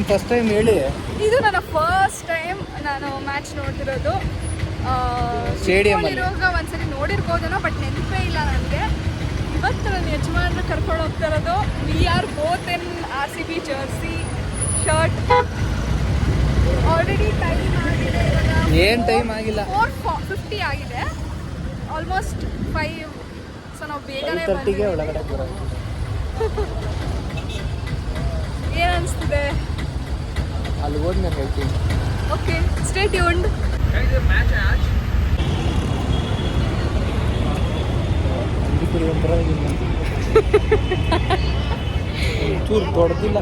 First time ಹೇಳಿ. ಇದು ನನ್ನ ಫಸ್ಟ್ ಟೈಮ್ ನಾನು ಮ್ಯಾಚ್ ನೋಡ್ತಿರೋದು. ಸ್ಟೇಡಿಯಂ ಇರುವಾಗ ಒಂದ್ಸರಿ ನೋಡಿರ್ಬೋದೇನೋ, ಬಟ್ ನೆನಪೇ ಇಲ್ಲ ನನಗೆ. ಇವತ್ತು ನನ್ನ ಯಜಮಾನ್ರು ಕರ್ಕೊಂಡು ಹೋಗ್ತಾ ಇರೋದು. We are both in RCB Jersey shirt. Already time ಆಗಿದೆ, ಏನು ಟೈಮ್ ಆಗಿಲ್ಲ, 4:50 ಆಗಿದೆ, ಆಲ್ಮೋಸ್ಟ್ 5. ಸೊ ನಾವು ಬೇಗನೆ 5:30ಗೆ ಒಳಗಡೆ ಬರೋದು. ಏನು ಅನಿಸ್ತಿದೆ? ಅಲ್ಲಿ ಹೋದ್ಮೇಲೆ ಹೇಳ್ತೀನಿ. Okay, stay tuned. ಚೂರು ದೊಡ್ಡದಿಲ್ಲ.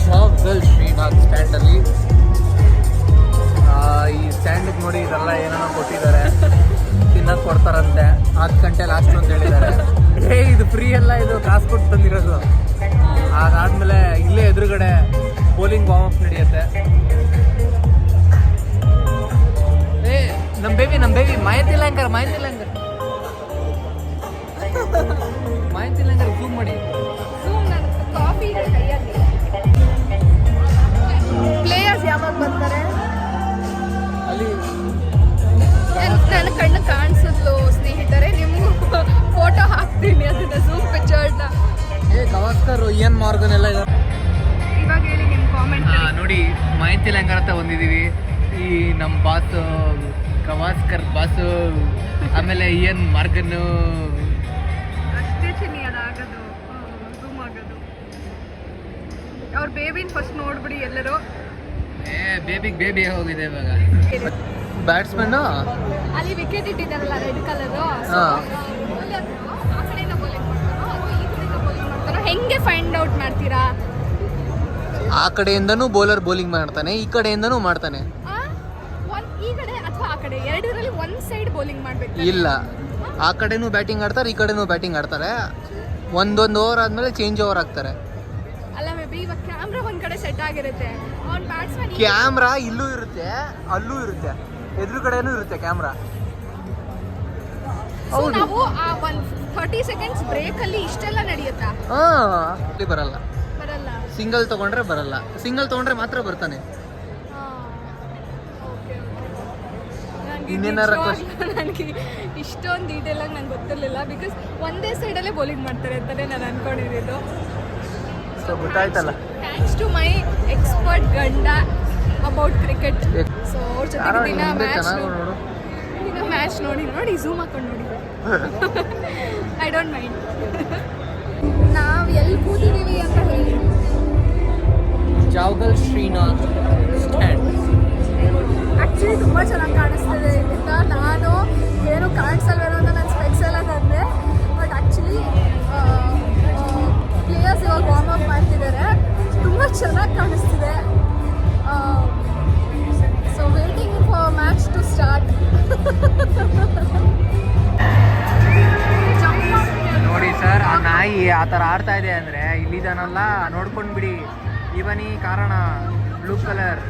ಜಾವ್ಗಲ್ ಶ್ರೀನಾಥ್ ಸ್ಟ್ಯಾಂಡಲ್ಲಿ. ಈ ಸ್ಟ್ಯಾಂಡಿಗೆ ನೋಡಿ ಇದೆಲ್ಲ ಏನೇನೋ ಕೊಟ್ಟಿದ್ದಾರೆ, ತಿನ್ನಕ್ಕೆ ಕೊಡ್ತಾರಂತೆ. 10 ಗಂಟೆ ಲಾಸ್ಟ್ ಅಂತ ಹೇಳಿದ್ದಾರೆ. ಇದು ಫ್ರೀ ಅಲ್ಲ, ಇದು ಕಾಸು ಕೊಟ್ಟು ತಂದಿರೋದು. ಅದಾದಮೇಲೆ ಇಲ್ಲೇ ಎದುರುಗಡೆ ಬೌಲಿಂಗ್ ವಾರ್ಮ್ ಅಪ್ ನಡೆಯುತ್ತೆ. ನಮ್ಮ ಬೇಬಿ ಮಾಹಿತಿ ಲ್ಯಾಂಕರ್ ಝೂಮ್ ಮಾಡಿ. ಪ್ಲೇಯರ್ಸ್ ಯಾವಾಗ ಬರ್ತಾರೆ ಅಲ್ಲಿ? ನನ್ನ ಕಣ್ಣು ಕಾಣಿಸಿದ್ಲು ಸ್ನೇಹಿತರೆ, ನಿಮಗೂ ಫೋಟೋ ಹಾಕ್ತೀನಿ ಅದನ್ನ ಝೂಮ್ ಪಿಕ್ಚರ್ನ. ಗವಾಸ್ಕರ್, ಇಯನ್ ಮಾರ್ಗನ್ ಎಲ್ಲ ಇದೆ. ಇವಾಗ ಹೇಳಿ ನಿಮ್ಮ ಕಾಮೆಂಟ್. ನೋಡಿ, ಮಾಹಿತಿ ಲ್ಯಾಂಕರ್ ಅಂತ ಬಂದಿದ್ದೀವಿ. ಈ ನಮ್ಮ ಬಾಸ್ ಗವಾಸ್ಕರ್ ಬಾಸು, ಆಮೇಲೆ ಇಯನ್ ಮಾರ್ಗನ್. ಅಷ್ಟೇ ಚಿನ್ನಿ ಅದಾಗೋದು, ಝೂಮ್ ಆಗೋದು. ಅವ್ರ ಬೇಬಿನ ಫಸ್ಟ್ ನೋಡ್ಬಿಡಿ ಎಲ್ಲರೂ. ಬೇಬಿ ಹೋಗಿದೆ ಇವಾಗ. ಬ್ಯಾಟ್ಸ್ಮನ್ ಅಲ್ಲಿ ವಿಕೆಟ್ ಇಟ್ಟಿದ್ದಾರಲ್ಲ ರೆಡ್ ಕಲರ್, ಆ ಕಡೆಯಿಂದ ಬೌಲಿಂಗ್ ಮಾಡ್ತಾರೋ ಅಥವಾ ಈ ಕಡೆಯಿಂದ ಬೌಲಿಂಗ್ ಮಾಡ್ತಾರೋ, ಹೆಂಗೆ ಫೈಂಡ್ ಔಟ್ ಮಾಡ್ತೀರಾ? ಆ ಕಡೆಯಿಂದನೂ ಬೌಲರ್ ಬೌಲಿಂಗ್ ಮಾಡ್ತಾನೆ, ಈ ಕಡೆಯಿಂದನೂ ಮಾಡ್ತಾನೆ. ಈ ಕಡೆ ಅಥವಾ ಆ ಕಡೆ ಎರಡರಲ್ಲಿ ಒಂದ್ ಸೈಡ್ ಬೌಲಿಂಗ್ ಮಾಡ್ಬೇಕು. ಇಲ್ಲ, ಆ ಕಡೆನೂ ಬ್ಯಾಟಿಂಗ್ ಆಡ್ತಾರೆ, ಈ ಕಡೆನೂ ಬ್ಯಾಟಿಂಗ್ ಆಡ್ತಾರೆ. ಒಂದೊಂದು ಓವರ್ ಆದ್ಮೇಲೆ ಚೇಂಜ್ ಓವರ್ ಆಗ್ತಾರೆ. ಅಲ್ಲ, ಮೇ ಬಿ ಇವಾಗ ಕ್ಯಾಮ್ರಾ ಒಂದ್ ಕಡೆ ಸೆಟ್ ಆಗಿರುತ್ತೆ. ಅವ್ನ್ ಬ್ಯಾಟ್ಸ್ಮನ್ ಕ್ಯಾಮ್ರಾ ಇಲ್ಲೂ ಇರುತ್ತೆ, ಅಲ್ಲೂ ಇರುತ್ತೆ, ಎದುರು ಕಡೆನೂ ಇರುತ್ತೆ ಕ್ಯಾಮ್ರಾ. ನಾವು ಆ 30 ಸೆಕೆಂಡ್ಸ್ ಬ್ರೇಕ್ ಅಲ್ಲಿ ಇಷ್ಟೆಲ್ಲ ನಡೆಯುತ್ತಾ? ಬರಲ್ಲ, ಸಿಂಗಲ್ ತಗೊಂಡ್ರೆ ಬರಲ್ಲ. ಸಿಂಗಲ್ ತಗೊಂಡ್ರೆ ಮಾತ್ರ ಬರ್ತಾನೆ. ನನಗೆ ಇಷ್ಟೊಂದು ಡೀಟೇಲ್ ಆಗಿ ನಂಗೆ ಗೊತ್ತಿರಲಿಲ್ಲ. ಬಿಕಾಸ್ ಒಂದೇ ಸೈಡಲ್ಲೇ ಬೌಲಿಂಗ್ ಮಾಡ್ತಾರೆ ಅಂತಾನೆ ನಾನು ಅನ್ಕೊಂಡಿದ್ದು. ಗೊತ್ತಾಯ್ತಲ್ಲ. ಥ್ಯಾಂಕ್ಸ್ ಟು ಮೈ ಎಕ್ಸ್ಪರ್ಟ್ ಗಂಡ ಅಬೌಟ್ ಕ್ರಿಕೆಟ್. ಸೊ ಅವ್ರ ಜೊತೆಗೆ ದಿನ ಮ್ಯಾಚ್ ನೋಡಿ ಝೂಮ್ ಹಾಕೊಂಡು ನೋಡಿ. I don't mind. ನಾವು ಎಲ್ಲಿ ಕೂತಿದ್ದೀವಿ ಅಂತ ಹೇಳಿ. ಜಾವ್ಗಲ್ ಶ್ರೀನಾಥ್ ಸ್ಟ್ಯಾಂಡ್. ಆ್ಯಕ್ಚುಲಿ ತುಂಬ ಚೆನ್ನಾಗಿ ಕಾಣಿಸ್ತಿದೆ ಇಲ್ಲಿಂದ. ನಾನು ಏನು ಕಾಣಿಸಲ್ವೇನೋ ಅಂತ ನಾನು ಸ್ಪೆಕ್ಸ್ ಎಲ್ಲ ತಂದೆ. ಬಟ್ ಆ್ಯಕ್ಚುಲಿ ಪ್ಲೇಯರ್ಸ್ ಇವಾಗ ವಾರ್ಮ್ ಅಪ್ ಮಾಡ್ತಿದ್ದಾರೆ, ತುಂಬ ಚೆನ್ನಾಗಿ ಕಾಣಿಸ್ತಿದೆ. So waiting for match to start. ನೋಡಿ ಸರ್, ಆ ನಾಯಿ ಆ ಥರ ಆಡ್ತಾ ಇದೆ ಅಂದರೆ ಇಲ್ಲಿದ್ದಾನಲ್ಲ, ನೋಡ್ಕೊಂಡ್ಬಿಡಿ. ಇವನಿ ಕಾರಣ ಬ್ಲೂ ಕಲರ್.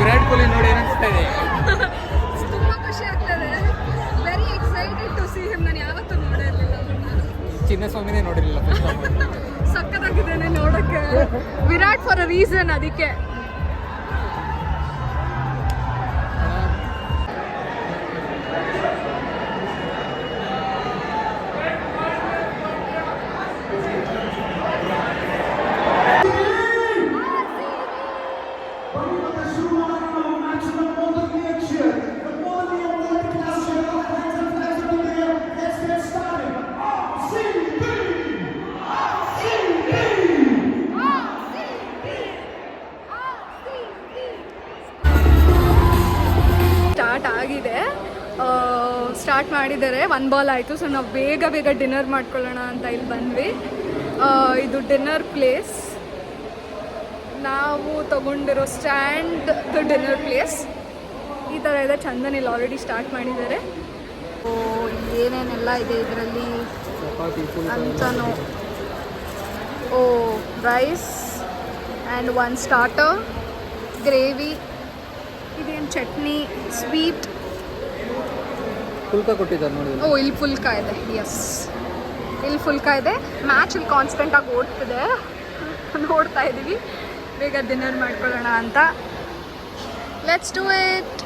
ವಿರಾಟ್ ಕೊಹ್ಲಿ ನೋಡಿ ಏನಿಸ್ತಾ ಇದೆ. ಚಿನ್ನಸ್ವಾಮಿನೇ ನೋಡಿರಲಿಲ್ಲ ಸಕ್ಕತ್ತಾಗಿದ್ದೇನೆ ನೋಡಕ್ಕೆ. ವಿರಾಟ್ ಫಾರ್ ಅ ರೀಸನ್, ಅದಕ್ಕೆ. ಸ್ಟಾರ್ಟ್ ಮಾಡಿದ್ದಾರೆ, 1 ಬಾಲ್ ಆಯಿತು. ಸೊ ನಾವು ಬೇಗ ಬೇಗ ಡಿನ್ನರ್ ಮಾಡ್ಕೊಳ್ಳೋಣ ಅಂತ ಇಲ್ಲಿ ಬಂದ್ವಿ. ಇದು ಡಿನ್ನರ್ ಪ್ಲೇಸ್, ನಾವು ತಗೊಂಡಿರೋ ಸ್ಟ್ಯಾಂಡ್ ಡಿನ್ನರ್ ಪ್ಲೇಸ್ ಈ ಥರ ಇದೆ. ಚಂದನ್ ಇಲ್ಲಿ ಆಲ್ರೆಡಿ ಸ್ಟಾರ್ಟ್ ಮಾಡಿದ್ದಾರೆ. ಓ ಏನೇನೆಲ್ಲ ಇದೆ ಇದರಲ್ಲಿ ಅಂತನೂ. ಓ ರೈಸ್ ಆ್ಯಂಡ್ 1 ಸ್ಟಾರ್ಟರ್, ಗ್ರೇವಿ, ಇದೇನು ಚಟ್ನಿ, ಸ್ವೀಟ್, ಫುಲ್ಕ ಕೊಟ್ಟಿದ್ದಾರೆ ನೋಡಿ. ಓ ಇಲ್ಲಿ ಫುಲ್ಕ ಇದೆ. ಎಸ್, ಇಲ್ಲಿ ಫುಲ್ಕ ಇದೆ. ಮ್ಯಾಚ್ ಇಲ್ಲಿ ಕಾನ್ಸ್ಟೆಂಟಾಗಿ ಓಡ್ತಿದೆ, ನೋಡ್ತಾ ಇದ್ದೀವಿ. ಬೇಗ ಡಿನ್ನರ್ ಮಾಡ್ಕೊಳ್ಳೋಣ ಅಂತ. Let's do it.